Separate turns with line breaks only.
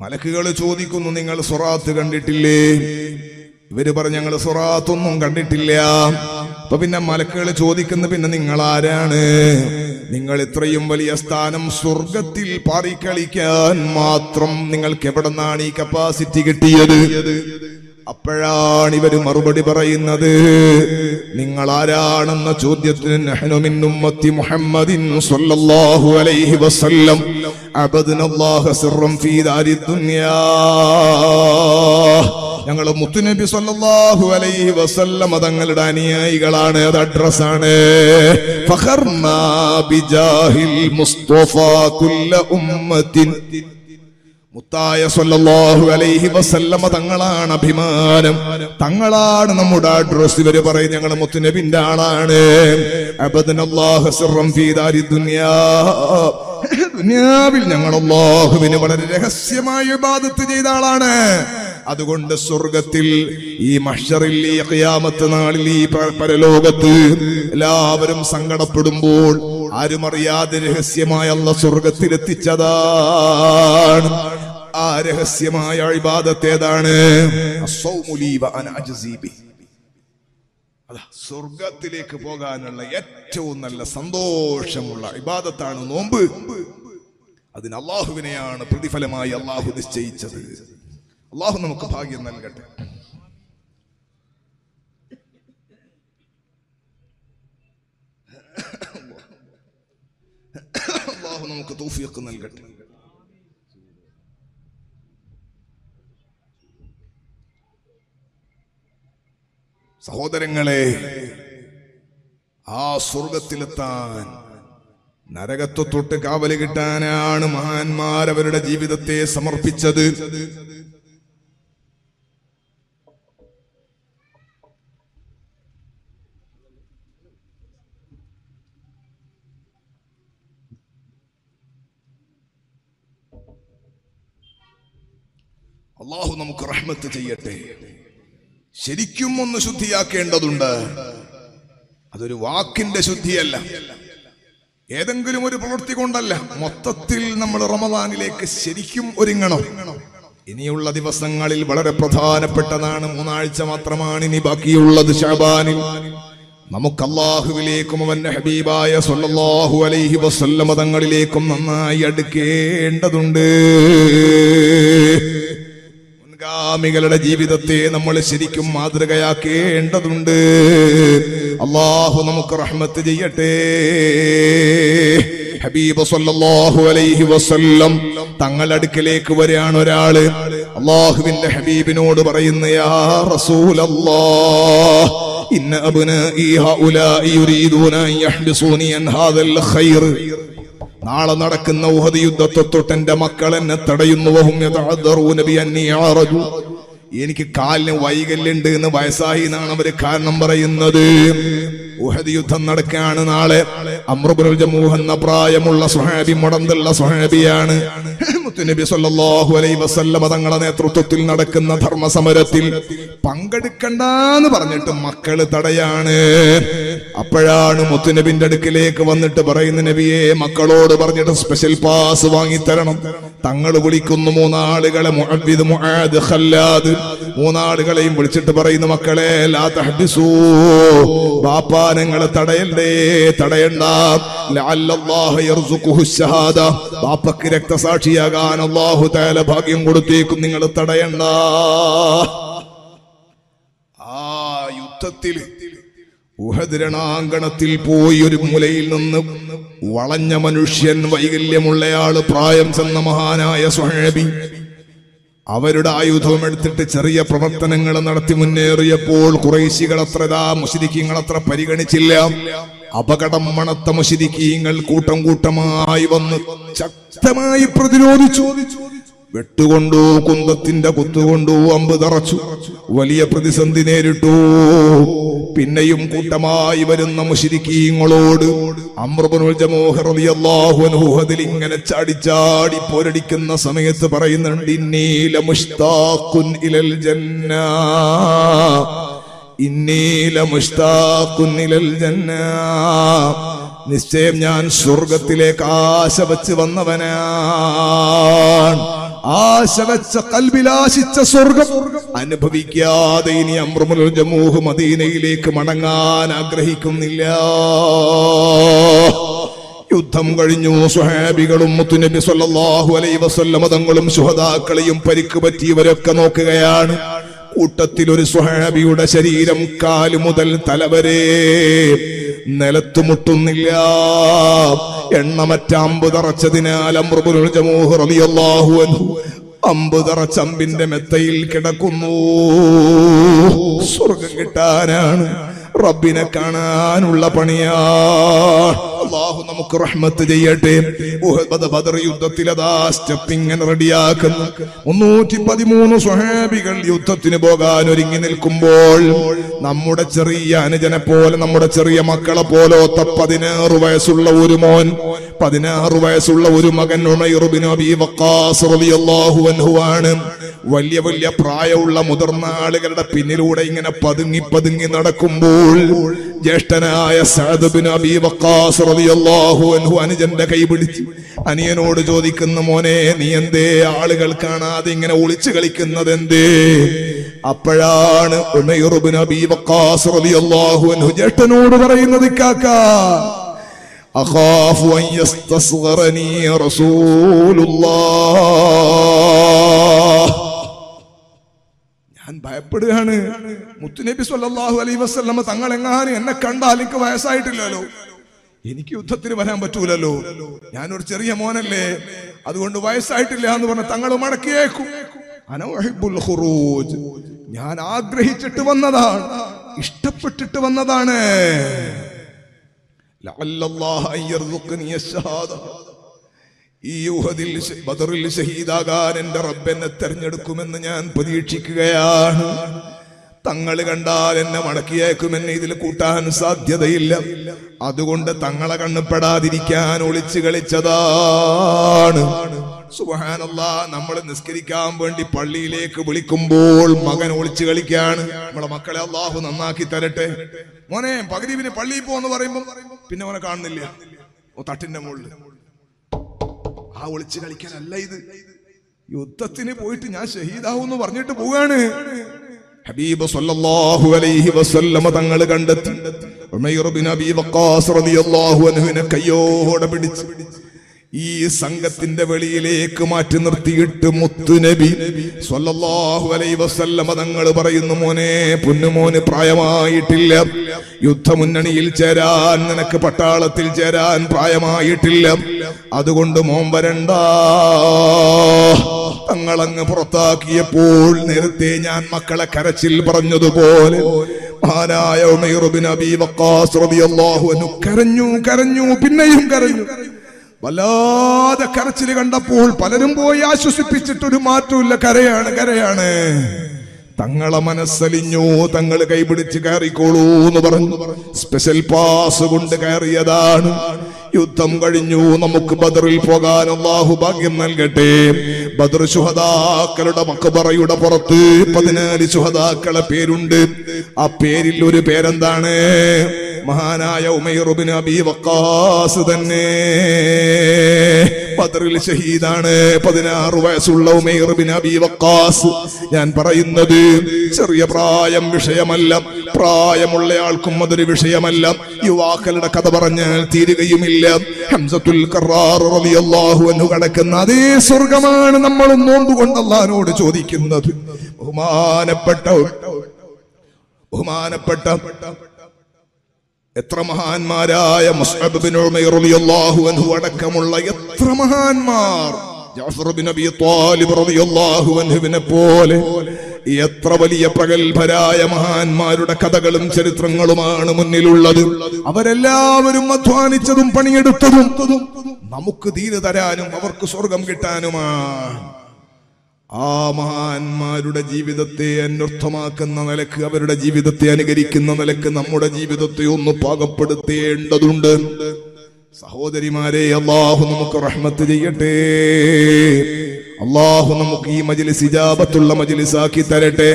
മലക്കുകൾ ചോദിക്കുന്നു, നിങ്ങൾ സിറാത്ത് കണ്ടിട്ടില്ലേ? ഇവര് പറഞ്ഞു, ഞങ്ങൾ സിറാത്തൊന്നും കണ്ടിട്ടില്ല. അപ്പൊ പിന്നെ മലക്കുകൾ ചോദിക്കുന്നു, പിന്നെ നിങ്ങൾ ആരാണ്? നിങ്ങൾ ഇത്രയും വലിയ സ്ഥാനം സ്വർഗത്തിൽ പാറിക്കളിക്കാൻ മാത്രം നിങ്ങൾക്ക് എവിടെ നിന്നാണ് ഈ കപ്പാസിറ്റി കിട്ടിയത്? അപ്പോഴാണ് ഇവര് മറുപടി പറയുന്നത്, നിങ്ങൾ ആരാണെന്ന ചോദ്യത്തിന് നഹ്നു മിൻ ഉമ്മത്തി മുഹമ്മദിൻ സ്വല്ലല്ലാഹു അലൈഹി വസല്ലം അബദ്നല്ലാഹ സിർറൻ ഫീ ദാരി ദുനിയാ. ഞങ്ങൾ മുത്തുനബി സ്വല്ലല്ലാഹു അലൈഹി വസല്ലം തങ്ങളുടെ അനുയായികളാണ്. അത് അഡ്രസ്സാണ്. ഫഖർനാ ബിജാഹിൽ മുസ്തഫ കുല്ല ഉമ്മത്തിൻ. മുത്തായ സ്വല്ലല്ലാഹു അലൈഹി വസല്ലം തങ്ങളാണ് അഭിമാനം, തങ്ങളാണ് നമ്മുടെ അഡ്രസ്. ഇവര് പറയും, ഞങ്ങൾ മുത്തുനബിന്റെ ആളാണ്. അബദ്നല്ലാഹ സിർറൻ ഫീ ദാരി ദുനിയാ. ദുനിയാവിൽ ഞങ്ങൾ അല്ലാഹുവിന് വളരെ രഹസ്യമായ ഇബാദത്ത് ചെയ്ത ആളാണ്. അതുകൊണ്ട് സ്വർഗത്തിൽ, ഈ മഹ്ശറിൽ, ഈ ഖിയാമത്ത് നാളിൽ, ഈ പരലോകത്ത് എല്ലാവരും സങ്കടപ്പെടുമ്പോൾ ആരും അറിയാതെ രഹസ്യമായ അല്ലാഹു സ്വർഗത്തിലെത്തിച്ചതാണ്. ആ രഹസ്യമായ ഇബാദത്ത് ഏതാണ്? അസ്സൗമു ലീ വ അന അജ്സീ ബിഹി. സ്വർഗത്തിലേക്ക് പോകാനുള്ള ഏറ്റവും നല്ല സന്തോഷമുള്ള ഇബാദത്താണ് നോമ്പ്. അതിന് അല്ലാഹുവിനെയാണ് പ്രതിഫലമായി അല്ലാഹു നിശ്ചയിച്ചത്. അല്ലാഹു നമുക്ക് ഭാഗ്യം നൽകട്ടെ. അല്ലാഹു നമുക്ക് തൗഫീഖ് നൽകട്ടെ. സഹോദരങ്ങളെ, ആ സ്വർഗത്തിലെത്താൻ, നരകത്തെ തൊട്ട് കാവല് കിട്ടാനാണ് മഹാന്മാർ അവരുടെ ജീവിതത്തെ സമർപ്പിച്ചത്. അല്ലാഹു നമുക്ക് റഹ്മത്ത് ചെയ്യട്ടെ. ശരിക്കും ഒന്ന് ശുദ്ധിയാക്കേണ്ടതുണ്ട്. അതൊരു വാക്കിന്റെ ശുദ്ധിയല്ല, ഏതെങ്കിലും ഒരു പ്രവൃത്തി കൊണ്ടല്ല. മൊത്തത്തിൽ നമ്മൾ റമദാനിലേക്ക് ശരിക്കും ഒരുങ്ങണം. ഇനിയുള്ള ദിവസങ്ങളിൽ വളരെ പ്രധാനപ്പെട്ടതാണ്. 3 ആഴ്ച മാത്രമാണ് ഇനി ബാക്കിയുള്ളത് ശഅബാനിൽ. നമുക്ക് അല്ലാഹുവിലേക്കും അവന്റെ ഹബീബായ സ്വല്ലല്ലാഹു അലൈഹി വസല്ലം തങ്ങളിലേക്കും നന്നായി അടുക്കേണ്ടതുണ്ട്. മുൻഗാമികളുടെ ജീവിതത്തെ നമ്മൾ ശരിക്കും മാതൃകയാക്കേണ്ടതുണ്ട്. അല്ലാഹു നമുക്ക് റഹ്മത്ത് ചെയ്യട്ടെ. ഹബീബ് സ്വല്ലല്ലാഹു അലൈഹി വസല്ലം തങ്ങളുടെ അടുക്കലേക്ക് വരികയാണ് ഒരാള്. അല്ലാഹുവിന്റെ ഹബീബിനോട് പറയുന്നു, യാ റസൂലല്ലാഹ്, ഇന്ന അബ്നാഇ ഹൗലാഇ യുരീദൂന അൻ യഹ്ബിസൂനി അൻ ഹാദൽ ഖൈർ. നാളെ നടക്കുന്ന ഉഹദ് യുദ്ധത്തെ തൊട്ട് എന്റെ മക്കൾ എന്നെ തടയുന്നു. വഹും യതഅദ്ദറൂന ബി അന്നി അറജു. എനിക്ക് കാലിന് വൈകല്യമുണ്ട് എന്ന് വയസ്സായി എന്നാണ് അവര് കാരണം പറയുന്നത്. ഉഹദ് യുദ്ധം നടക്കുകയാണ് നാളെ. അംർ ഇബ്നുൽ ജമൂഹ് എന്ന പ്രായമുള്ള സ്വഹാബി, മുടന്തുള്ള സ്വഹാബിയാണ്. മുത്തുനബി സ്വല്ലല്ലാഹു അലൈഹി വസല്ലം തങ്ങളുടെ നേതൃത്വത്തിൽ നടക്കുന്ന ധർമ്മസമരത്തിൽ പങ്കെടുക്കണ്ടെന്ന് പറഞ്ഞിട്ട് മക്കള് തടയാണ്. അപ്പോഴാണ് മുത്തുനബിന്റെ അടുക്കിലേക്ക് വന്നിട്ട് പറയുന്ന, നബിയെ, മക്കളോട് പറഞ്ഞിട്ട് സ്പെഷ്യൽ പാസ് വാങ്ങിത്തരണം. തങ്ങൾ വിളിക്കുന്നു 3 ആളുകളെ, മുഅവ്വിദ്, മുആദ്, ഖല്ലാദ്. 3 ആളുകളെയും വിളിച്ചിട്ട് പറയുന്നു, മക്കളെ, ലാ തഹ്ബിസൂ, ബാപ്പാ നിങ്ങളെ തടയണ്ടേ, തടയണ്ട. ലഅല്ലല്ലാഹു യർസുഖുഹു ശഹാദ, ബാപ്പക്ക് രക്തസാക്ഷിയാകാൻ അല്ലാഹു തആല ഭാഗ്യം കൊടുത്തേക്കും, നിങ്ങൾ തടയണ്ട. ആ യുദ്ധത്തിൽ ഉഹദ് രണാങ്കണത്തിൽ പോയി ഒരു മൂലയിൽ നിന്ന് വളഞ്ഞ മനുഷ്യൻ, വൈകല്യമുള്ളയാള്, പ്രായം ചെന്ന മഹാനായ സ്വഹാബി, അവരുടെ ആയുധം എടുത്തിട്ട് ചെറിയ പ്രവർത്തനങ്ങൾ നടത്തി മുന്നേറിയപ്പോൾ ഖുറൈശികൾ അത്ര, മുശ്രിക്കീങ്ങൾ അത്ര പരിഗണിച്ചില്ല. അപകടം മണത്ത മുശ്രിക്കീങ്ങൾ കൂട്ടം കൂട്ടമായി വന്ന് ശക്തമായി പ്രതിരോധിച്ചു. വെട്ടുകൊണ്ടു, കുന്തത്തിന്റെ കുത്തുകൊണ്ടു അമ്പ് തറച്ചു. വലിയ പ്രതിസന്ധി നേരിട്ടു. പിന്നെയും കൂട്ടമായി വരുന്ന മുശ്രിക്കീങ്ങളോട് അംർ ഇബ്നുൽ ജമൂഹ് റളിയല്ലാഹു അൻഹു അതിലിങ്ങനെ ചാടി പോരടിക്കുന്ന സമയത്ത് പറയുന്നുണ്ട്, ഇന്നി ലമുഷ്താഖുൻ ഇലൽ ജന്ന, ഇന്നി ലമുഷ്താഖുൻ ഇലൽ ജന്ന. നിശ്ചയം ഞാൻ സ്വർഗത്തിലേക്ക് ആശ വച്ച് വന്നവനാണ്. ആശ വെച്ച കൽബിലാശിച്ച സ്വർഗം അനുഭവിക്കാതെ ഇനി അംറുൽ ജമൂഹ് മദീനയിലേക്ക് മടങ്ങാൻ ആഗ്രഹിക്കുന്നില്ല. യുദ്ധം കഴിഞ്ഞു. സ്വഹാബികളും മുത്തുനബി സല്ലല്ലാഹു അലൈഹി വസല്ലം തങ്ങളും ശുഹദാക്കളെയും പരിക്ക് പറ്റിയവരൊക്കെ നോക്കുകയാണ്. കൂട്ടത്തിൽ ഒരു സ്വഹാബിയുടെ ശരീരം കാല് മുതൽ തലവരെ നിലത്തു മുട്ടുന്നില്ല. എണ്ണമറ്റ അമ്പ് തറച്ചതിനാൽ അംറുൽ ജമൂഹ് റളിയല്ലാഹു അൻഹു അമ്പ് തറച്ച അമ്പിന്റെ മെത്തയിൽ കിടക്കുന്നു. സ്വർഗം കിട്ടാനാണ്, റബ്ബിനെ കാണാനുള്ള പണിയാണ്. അല്ലാഹു നമുക്ക് റഹ്മത്ത് ചെയ്യട്ടെ. ബദർ യുദ്ധത്തിൽ അതാ സ്റ്റെപ്പിങ്ങനെ റെഡിയാക്കുന്നു. 313 സ്വഹാബികൾ യുദ്ധത്തിന് പോകാൻ ഒരുങ്ങി നിൽക്കുമ്പോൾ നമ്മുടെ ചെറിയ അനുജനെ പോലെ, നമ്മുടെ ചെറിയ മക്കളെ പോലത്തെ 16 വയസ്സുള്ള ഒരു മോൻ, 16 വയസ്സുള്ള ഒരു മകൻ ഉമൈർ ബിൻ അബീ വഖാസ് റളിയല്ലാഹു അൻഹു ആണ്. വലിയ വലിയ പ്രായമുള്ള മുതിർന്ന ആളുകളുടെ പിന്നിലൂടെ ഇങ്ങനെ പതുങ്ങി പതുങ്ങി നടക്കുമ്പോൾ ജ്യേഷ്ഠനായ സഅദ് ബിൻ അബീ വഖാസ് റളിയല്ലാഹു അൻഹു അനുജന്റെ കൈ പിടിച്ച് അനിയനോട് ചോദിക്കുന്ന, മോനെ നീ എന്തേ ആളുകൾ കാണാതെ ഇങ്ങനെ ഒളിച്ചു കളിക്കുന്നത് എന്തേ? അപ്പോഴാണ് ഉമൈർ ബിൻ അബീ വഖാസ് റളിയല്ലാഹു അൻഹു ജ്യേഷ്ഠനോട് പറയുന്നത്, കാക്കാ അഖാഫു അൻ യസ്തസ്ഗറനി റസൂലുള്ളാഹ്, ഞാൻ ഭയപ്പെടുകയാണ്. മുത്തുനബി സല്ലല്ലാഹു അലൈഹി വസല്ലം തങ്ങൾ എങ്ങാനും എന്നെ കണ്ടാൽ എനിക്ക് വയസ്സായിട്ടില്ലല്ലോ, എനിക്ക് യുദ്ധത്തിന് വരാൻ പറ്റൂലല്ലോ, ഞാനൊരു ചെറിയ മോനല്ലേ, അതുകൊണ്ട് വയസ്സായിട്ടില്ല എന്ന് പറഞ്ഞ തങ്ങൾ മടക്കിയേക്കും. അന ഉഹിബ്ബുൽ ഖുറൂജ്, ഞാൻ ആഗ്രഹിച്ചിട്ട് വന്നതാണ്, ഇഷ്ടപ്പെട്ടിട്ട് വന്നതാണ്. ലഅല്ലല്ലാഹ അയ്യർസുഖനി അശ്ശഹാദ, ഈ യുഹദിൽ ബദറിൽ ഷഹീദാകാൻ എന്റെ റബ്ബെന്നെ തെരഞ്ഞെടുക്കുമെന്ന് ഞാൻ പ്രതീക്ഷിക്കുകയാണ്. തങ്ങൾ കണ്ടാൽ എന്നെ മടക്കിയേക്കുമെന്ന് ഇതിൽ കൂട്ടാൻ സാധ്യതയില്ല. അതുകൊണ്ട് തങ്ങളെ കണ്ണുപെടാതിരിക്കാൻ ഒളിച്ചു കളിച്ചതാണ്. സുബ്ഹാനല്ലാഹ്, നമ്മൾ നിസ്കരിക്കാൻ വേണ്ടി പള്ളിയിലേക്ക് വിളിക്കുമ്പോൾ മകൻ ഒളിച്ചു കളിക്കാണ്. നമ്മളെ മക്കളെ അല്ലാഹു നന്നാക്കി തരട്ടെ. മോനെ പകരീവിന് പള്ളിയിൽ പോന്ന് പറയുമ്പോ പിന്നെ അവനെ കാണുന്നില്ല, തട്ടിന്റെ മുകളിൽ. ആ ഒളിച്ചു കളിക്കാനല്ല ഇത്, യുദ്ധത്തിന് പോയിട്ട് ഞാൻ ഷഹീദാവൂന്ന് പറഞ്ഞിട്ട് പോവാണ്. ഹബീബ് സല്ലല്ലാഹു അലൈഹി വസല്ലം തങ്ങൾ കണ്ടെത്തി ഉമൈർ ബിൻ അബീ വഖാസ് റളിയല്ലാഹു അൻഹുവിനെ കയ്യോടെ പിടിച്ച് ഈ സംഘത്തിന്റെ വെളിയിലേക്ക് മാറ്റി നിർത്തിയിട്ട് മുത്തുനബി സ്വല്ലല്ലാഹു അലൈഹി വസല്ലം തങ്ങൾ പറയുന്നു, മോനെ പൊന്നുമോന് പ്രായമായിട്ടില്ല, യുദ്ധമുന്നണിയിൽ ചേരാൻ, നിനക്ക് പട്ടാളത്തിൽ ചേരാൻ പ്രായമായിട്ടില്ല, അതുകൊണ്ട് മോൻ വരണ്ട. തങ്ങളങ്ങ് പുറത്താക്കിയപ്പോൾ നേരത്തെ ഞാൻ മക്കളെ കരച്ചിൽ പറഞ്ഞതുപോലെ മഹാനായ ഉമൈർ ബിൻ അബീ വഖാസ് റളിയല്ലാഹു അൻഹു കരഞ്ഞു കരഞ്ഞു, പിന്നെയും കരഞ്ഞു. വല്ലാതെ കരച്ചിൽ കണ്ടപ്പോൾ പലരും പോയി ആശ്വസിപ്പിച്ചിട്ടൊരു മാറ്റമില്ല, കരയാണ് കരയാണ്. തങ്ങളെ മനസ്സലിഞ്ഞു, തങ്ങൾ കൈപിടിച്ച് കയറിക്കോളൂ എന്ന് പറഞ്ഞു. സ്പെഷ്യൽ പാസ് കൊണ്ട് കയറിയതാണ്. യുദ്ധം കഴിഞ്ഞു, നമുക്ക് ബദറിൽ പോകാൻ അല്ലാഹു ഭാഗ്യം നൽകട്ടെ. ബദർ ശുഹദാക്കളുടെ മഖ്ബറയുടെ പുറത്ത് 14 ശുഹദാക്കളെ പേരുണ്ട്. ആ പേരിൽ ഒരു പേരെന്താണ്? മഹാനായ ഉമൈർ ബിൻ അബീ വഖാസ് തന്നെ. ബദറിൽ ഷഹീദാണ് 16 വയസ്സുള്ള ഉമൈർ ബിൻ അബീ വഖാസ്. ഞാൻ പറയുന്നത് ചെറിയ പ്രായം വിഷയമല്ല, പ്രായമുള്ള ആൾക്കും അതൊരു വിഷയമല്ല. യുവാക്കളുടെ കഥ പറഞ്ഞാൽ തീരുകയുമില്ല. ഹംസത്തുൽ ഖറാർ റളിയല്ലാഹു അൻഹു കടക്കുന്ന അതേ സ്വർഗമാണ് നമ്മൾ നോമ്പുകൊണ്ട് അല്ലാഹുവോട് ചോദിക്കുന്നത്. ബഹുമാനപ്പെട്ട എത്ര മഹാന്മാരായ മുസ്അബ് ബിൻ ഉമൈർ റളിയല്ലാഹു അൻഹു അടക്കമുള്ള എത്ര മഹാന്മാർ, ജഅഫർ ബിൻ അബീ ത്വാലിബ് റളിയല്ലാഹു അൻഹുവിനെ പോലെ എത്ര വലിയ പ്രഗൽഭരായ മഹാന്മാരുടെ കഥകളും ചരിത്രങ്ങളുമാണ് മുന്നിലുള്ളത്. അവരെല്ലാവരും അധ്വാനിച്ചതും പണിയെടുത്തതും നമുക്ക് ദീന് തരാനും അവർക്ക് സ്വർഗം കിട്ടാനുമാണ്. ആ മഹാന്മാരുടെ ജീവിതത്തെ അന്വർത്ഥമാക്കുന്ന നിലക്ക്, അവരുടെ ജീവിതത്തെ അനുകരിക്കുന്ന നിലക്ക് നമ്മുടെ ജീവിതത്തെ ഒന്ന് പാകപ്പെടുത്തേണ്ടതുണ്ട്. സഹോദരിമാരെ, അല്ലാഹു നമുക്ക് റഹ്മത്ത് ചെയ്യട്ടെ. അല്ലാഹു നമുക്ക് ഈ മജ്ലിസ് ഇജാബത്തുള്ള മജ്ലിസാക്കി തരട്ടെ.